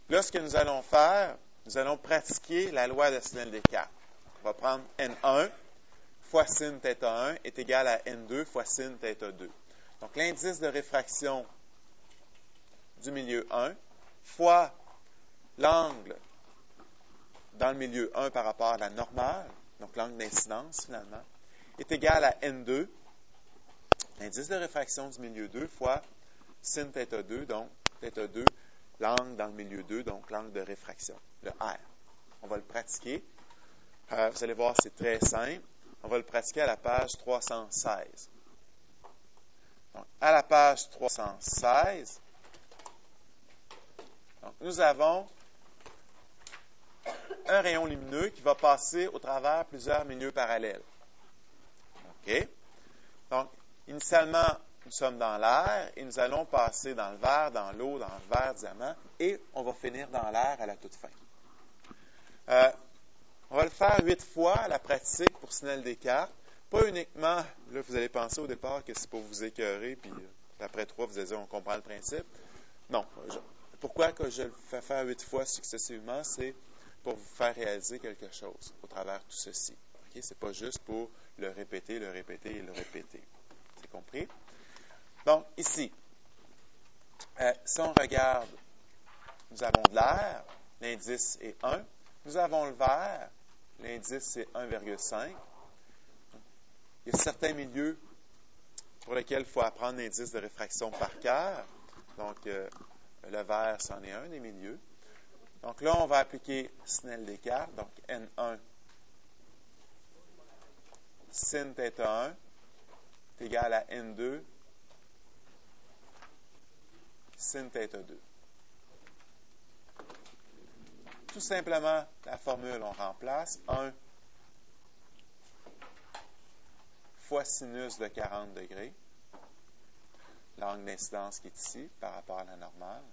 Là, ce que nous allons faire, nous allons pratiquer la loi de Snell-Descartes. On va prendre N1 fois sin θ1 est égal à N2 fois sin θ2. Donc, l'indice de réfraction du milieu 1 fois l'angle dans le milieu 1 par rapport à la normale, donc l'angle d'incidence finalement, est égal à N2, l'indice de réfraction du milieu 2 fois sin θ2, donc θ2, l'angle dans le milieu 2, donc l'angle de réfraction, le R. On va le pratiquer. Vous allez voir, c'est très simple. On va le pratiquer à la page 316. Donc, à la page 316, donc, nous avons un rayon lumineux qui va passer au travers plusieurs milieux parallèles. OK? Donc, initialement, nous sommes dans l'air et nous allons passer dans le verre, dans l'eau, dans le verre diamant et on va finir dans l'air à la toute fin. On va le faire 8 fois à la pratique pour Snell-Descartes. Pas uniquement, là, vous allez penser au départ que c'est pour vous écœurer, puis après 3, vous allez dire on comprend le principe. Non. Pourquoi que je le fais faire 8 fois successivement, c'est pour vous faire réaliser quelque chose au travers de tout ceci. Okay? Ce n'est pas juste pour le répéter et le répéter. C'est compris? Donc, ici, si on regarde, nous avons de l'air, l'indice est 1. Nous avons le verre, l'indice c'est 1,5. Il y a certains milieux pour lesquels il faut apprendre l'indice de réfraction par cœur. Donc, le verre, c'en est un des milieux. Donc là, on va appliquer Snell-Descartes. Donc, N1 sin θ1 est égal à N2 sin θ2. Tout simplement, la formule, on remplace 1 fois sinus de 40 degrés, l'angle d'incidence qui est ici par rapport à la normale,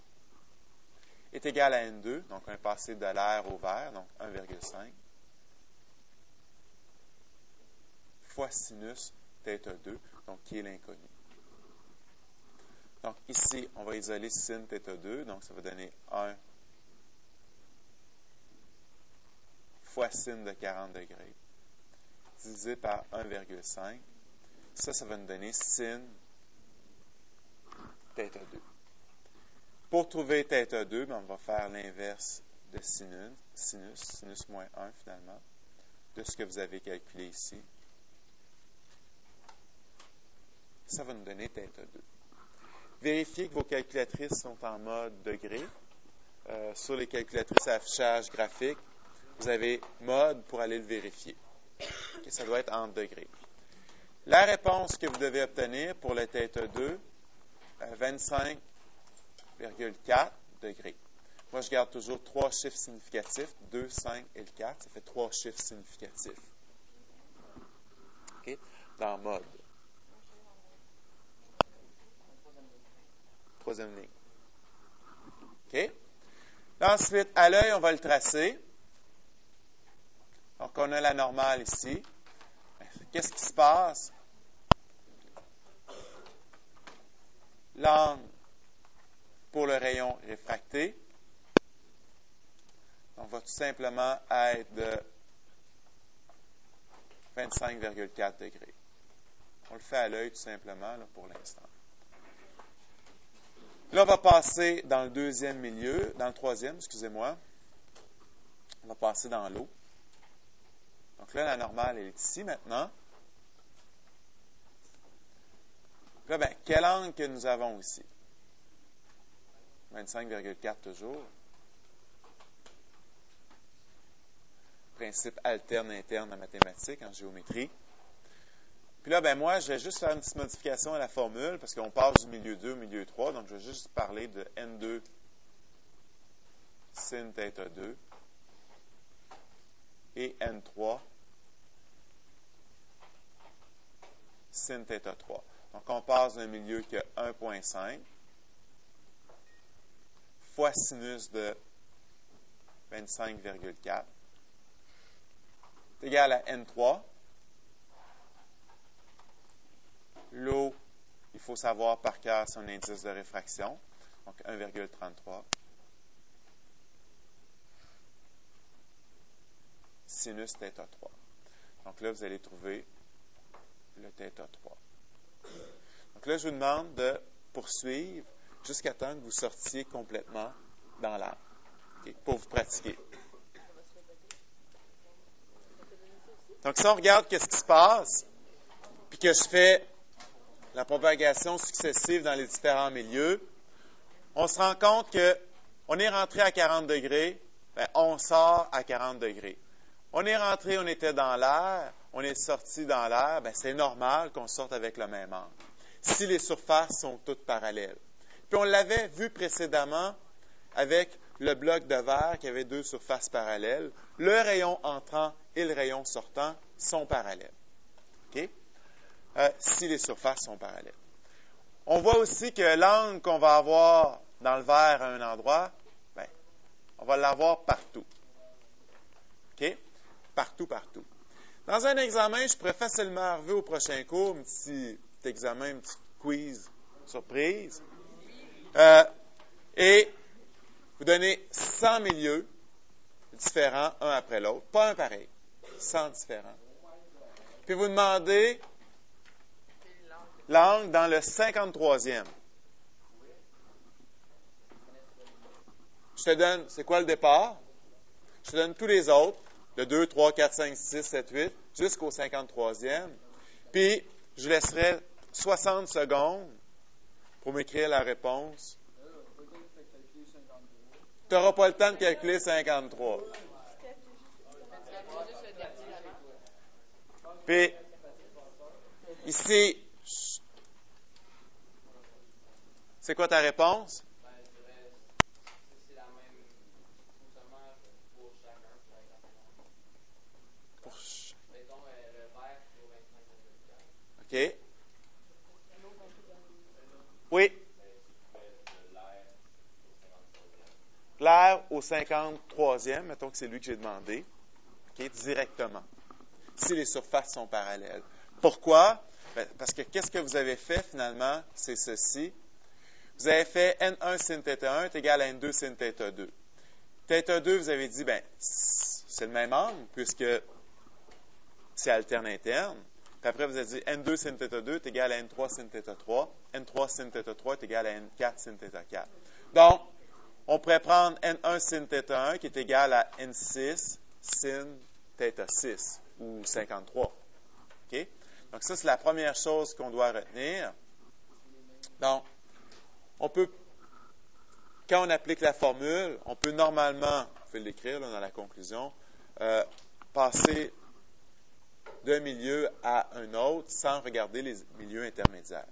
est égal à N2, donc un passé de l'air au verre, donc 1,5, fois sinus θ2, donc qui est l'inconnu. Donc ici, on va isoler sin θ2, donc ça va donner 1 fois sin de 40 degrés, divisé par 1,5. Ça va nous donner sin θ2. Pour trouver θ2, on va faire l'inverse de sinus moins 1 finalement, de ce que vous avez calculé ici. Ça va nous donner θ2. Vérifiez que vos calculatrices sont en mode degré. Sur les calculatrices à affichage graphique, vous avez mode pour aller le vérifier. Okay, ça doit être en degrés. La réponse que vous devez obtenir pour le θ2, 25,4 degrés. Moi, je garde toujours 3 chiffres significatifs, 2, 5 et le 4. Ça fait 3 chiffres significatifs. Okay? Dans mode. Troisième ligne. OK? Ensuite, à l'œil, on va le tracer. Donc, on a la normale ici. Qu'est-ce qui se passe? L'angle pour le rayon réfracté, on va tout simplement être de 25,4 degrés. On le fait à l'œil tout simplement là, pour l'instant. Là, on va passer dans le deuxième milieu, dans le troisième, excusez-moi. On va passer dans l'eau. Donc là, la normale est ici maintenant. Là, bien, quel angle que nous avons ici? 25,4 toujours. Principe alterne-interne en mathématiques, en géométrie. Puis là, ben moi, je vais juste faire une petite modification à la formule parce qu'on passe du milieu 2 au milieu 3. Donc, je vais juste parler de N2 sin θ2 et N3 sin θ3. Donc, on passe d'un milieu qui a 1,5 fois sinus de 25,4 est égal à N3. L'eau, il faut savoir par cœur son indice de réfraction, donc 1,33. sinus θ3. Donc là, vous allez trouver le θ3. Donc là, je vous demande de poursuivre jusqu'à temps que vous sortiez complètement dans l'air, pour vous pratiquer. Donc, si on regarde qu'est-ce qui se passe, puis que je fais la propagation successive dans les différents milieux, on se rend compte qu'on est rentré à 40 degrés, bien, on sort à 40 degrés. On est rentré, on était dans l'air, on est sorti dans l'air, bien, c'est normal qu'on sorte avec le même angle, si les surfaces sont toutes parallèles. Puis on l'avait vu précédemment avec le bloc de verre qui avait deux surfaces parallèles. Le rayon entrant et le rayon sortant sont parallèles. Okay? Si les surfaces sont parallèles. On voit aussi que l'angle qu'on va avoir dans le verre à un endroit, bien, on va l'avoir partout. OK? Partout, partout. Dans un examen, je pourrais facilement arriver au prochain cours, un petit examen, un petit quiz surprise, et vous donnez 100 milieux différents, un après l'autre, pas un pareil, 100 différents. Puis vous demandez l'angle dans le 53e. Je te donne, c'est quoi le départ? Je te donne tous les autres, le 2, 3, 4, 5, 6, 7, 8, jusqu'au 53e. Puis, je laisserai 60 secondes pour m'écrire la réponse. Tu n'auras pas le temps de calculer 53. Puis, ici, c'est quoi ta réponse? OK. Oui. L'air au 53e, mettons que c'est lui que j'ai demandé, okay, directement, si les surfaces sont parallèles. Pourquoi? Ben, parce que qu'est-ce que vous avez fait finalement? C'est ceci. Vous avez fait N1 sin θ1 est égal à N2 sin θ2. θ2, vous avez dit, ben, c'est le même angle, puisque c'est alterne interne. Puis après, vous avez dit N2 sin θ2 est égal à N3 sin θ3. N3 sin θ3 est égal à N4 sin θ4. Donc, on pourrait prendre N1 sin θ1 qui est égal à N6 sin θ6 ou 53. OK? Donc, ça, c'est la première chose qu'on doit retenir. Donc, on peut, quand on applique la formule, on peut normalement, vous pouvez l'écrire là, dans la conclusion, passer d'un milieu à un autre sans regarder les milieux intermédiaires.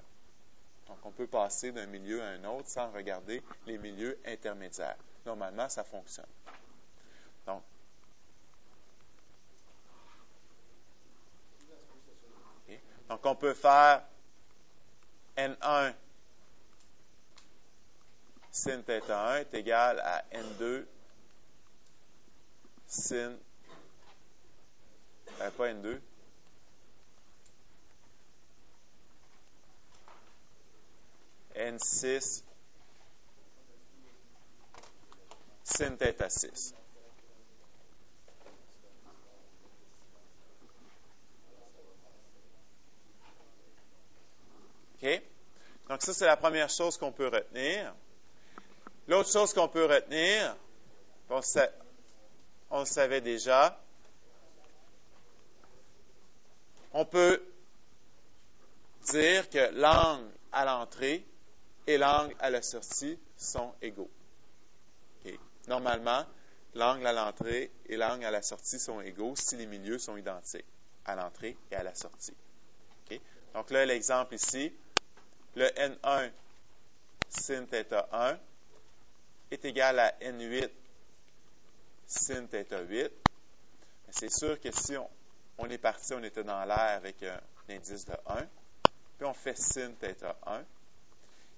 Donc, on peut passer d'un milieu à un autre sans regarder les milieux intermédiaires. Normalement, ça fonctionne. Donc, okay. Donc on peut faire N1 sin θ1 est égal à N2 sin, pas N2, N6 sin θ6. OK? Donc, ça, c'est la première chose qu'on peut retenir. L'autre chose qu'on peut retenir, on le savait déjà, on peut dire que l'angle à l'entrée et l'angle à la sortie sont égaux. Okay. Normalement, l'angle à l'entrée et l'angle à la sortie sont égaux si les milieux sont identiques à l'entrée et à la sortie. Okay. Donc là, l'exemple ici, le N1 sin θ1 est égal à N8 sin θ8. C'est sûr que si on est parti, on était dans l'air avec un indice de 1, puis on fait sin θ1.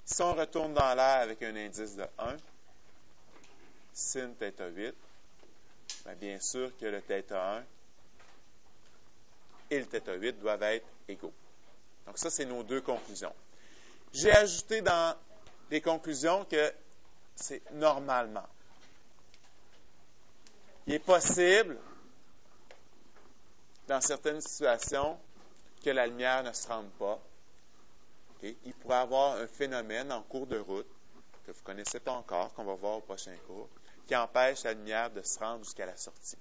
Si on retourne dans l'air avec un indice de 1, sin θ8, bien sûr que le θ1 et le θ8 doivent être égaux. Donc ça, c'est nos deux conclusions. J'ai ajouté dans les conclusions que c'est normalement. Il est possible dans certaines situations, que la lumière ne se rende pas. Okay? Il pourrait y avoir un phénomène en cours de route, que vous ne connaissez pas encore, qu'on va voir au prochain cours, qui empêche la lumière de se rendre jusqu'à la sortie.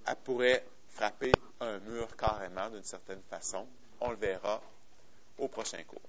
Elle pourrait frapper un mur carrément d'une certaine façon. On le verra au prochain cours.